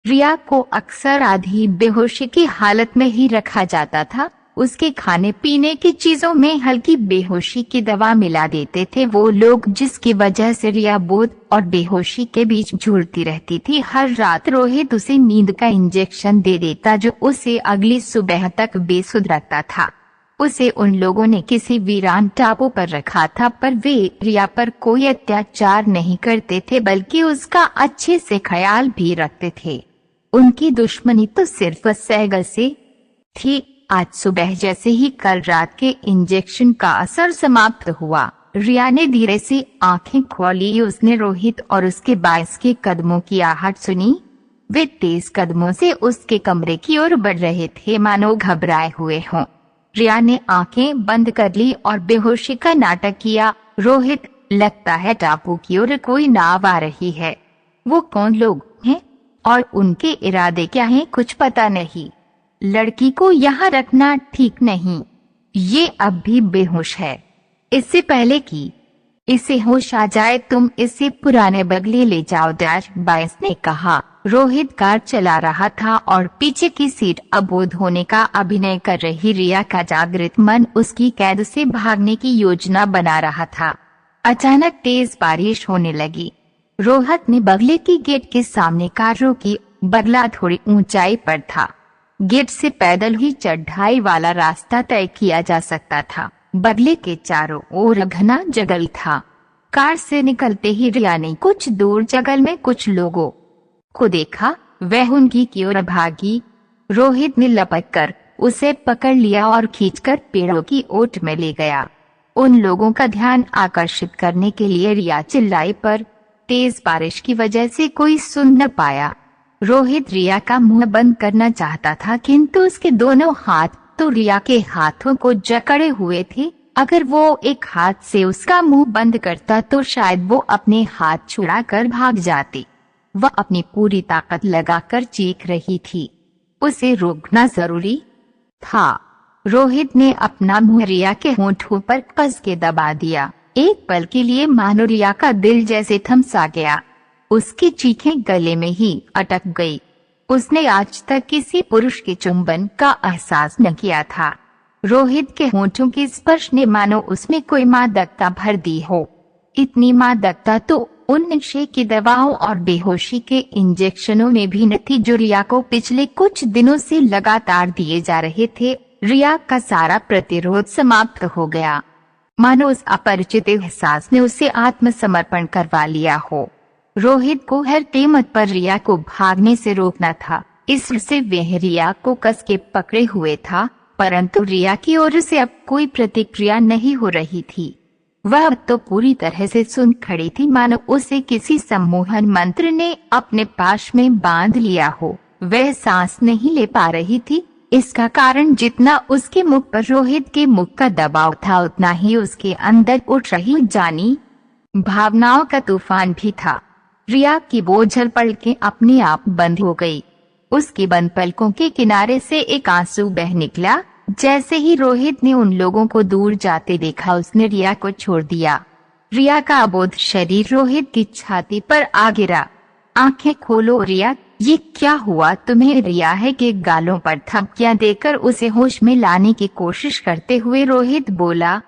रिया को अक्सर आधी बेहोशी की हालत में ही रखा जाता था। उसके खाने पीने की चीजों में हल्की बेहोशी की दवा मिला देते थे वो लोग, जिसकी वजह से रिया बोध और बेहोशी के बीच झूलती रहती थी। हर रात रोहित उसे नींद का इंजेक्शन दे देता जो उसे अगली सुबह तक बेसुध रखता था। उसे उन लोगों ने किसी वीरान टापू पर रखा था, पर वे रिया पर कोई अत्याचार नहीं करते थे बल्कि उसका अच्छे से ख्याल भी रखते थे। उनकी दुश्मनी तो सिर्फ सैगल से थी। आज सुबह जैसे ही कल रात के इंजेक्शन का असर समाप्त हुआ, रिया ने धीरे से आंखें खोली। उसने रोहित और उसके 22 के कदमों की आहट सुनी। वे तेज कदमों से उसके कमरे की ओर बढ़ रहे थे, मानो घबराए हुए हों। रिया ने आंखें बंद कर ली और बेहोशी का नाटक किया। रोहित, लगता है टापू की ओर कोई नाव आ रही है। वो कौन लोग हैं और उनके इरादे क्या हैं, कुछ पता नहीं। लड़की को यहाँ रखना ठीक नहीं। ये अब भी बेहोश है। इससे पहले कि इसे होश आ जाए तुम इसे पुराने बगले ले जाओ, 22 ने कहा। रोहित कार चला रहा था और पीछे की सीट अबोध होने का अभिनय कर रही रिया का जागृत मन उसकी कैद से भागने की योजना बना रहा था। अचानक तेज बारिश होने लगी। रोहित ने बगले की गेट के सामने कार रोकी। बगला थोड़ी ऊंचाई पर था। गेट से पैदल ही चढ़ाई वाला रास्ता तय किया जा सकता था। बगले के चारों ओर घना जंगल था। कार से निकलते ही रिया ने कुछ दूर जंगल में कुछ लोगों को देखा। वह उनकी की ओर भागी। रोहित ने लपक उसे पकड़ लिया और खींचकर पेड़ों की ओट में ले गया। उन लोगों का ध्यान आकर्षित करने के लिए रिया चिल्लाई, पर तेज बारिश की वजह से कोई सुन न पाया। रोहित रिया का मुंह बंद करना चाहता था, किंतु उसके दोनों हाथ तो रिया के हाथों को जकड़े हुए थे। अगर वो एक हाथ से उसका मुंह बंद करता तो शायद वो अपने हाथ छुड़ाकर भाग जाती। वह अपनी पूरी ताकत लगाकर चीख रही थी। उसे रोकना जरूरी था। रोहित ने अपना मुंह रिया के होंठों पर कस के दबा दिया। एक पल के लिए मानो रिया का दिल जैसे थम सा गया। उसकी चीखें गले में ही अटक गई। उसने आज तक किसी पुरुष के चुंबन का एहसास न किया था। रोहित के होंठों के स्पर्श ने मानो उसमें कोई मादकता भर दी हो। इतनी मादकता तो उन नशे की दवाओं और बेहोशी के इंजेक्शनों में भी न थी जो रिया को पिछले कुछ दिनों से लगातार दिए जा रहे थे। रिया का सारा प्रतिरोध समाप्त हो गया, मानो उस अपरिचित एहसास ने उसे आत्मसमर्पण करवा लिया हो। रोहित को हर कीमत पर रिया को भागने से रोकना था, इससे वह रिया को कस के पकड़े हुए था, परंतु रिया की ओर से अब कोई प्रतिक्रिया नहीं हो रही थी। वह तो पूरी तरह से सुन खड़ी थी, मानो उसे किसी सम्मोहन मंत्र ने अपने पाश में बांध लिया हो। वह सांस नहीं ले पा रही थी। इसका कारण जितना उसके मुख पर रोहित के मुख का दबाव था, उतना ही उसके अंदर उठ रही जानी भावनाओं का तूफान भी था। रिया की बोझल पलकें अपने आप बंद हो गई। उसकी बंद पलकों के किनारे से एक आंसू बह निकला। जैसे ही रोहित ने उन लोगों को दूर जाते देखा, उसने रिया को छोड़ दिया। रिया का अबोध शरीर रोहित की छाती पर आ गिरा। आंखें खोलो रिया, ये क्या हुआ तुम्हें? रिया है के गालों पर थपकियां देकर उसे होश में लाने की कोशिश करते हुए रोहित बोला।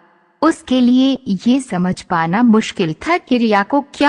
उसके लिए ये समझ पाना मुश्किल था कि रिया को क्या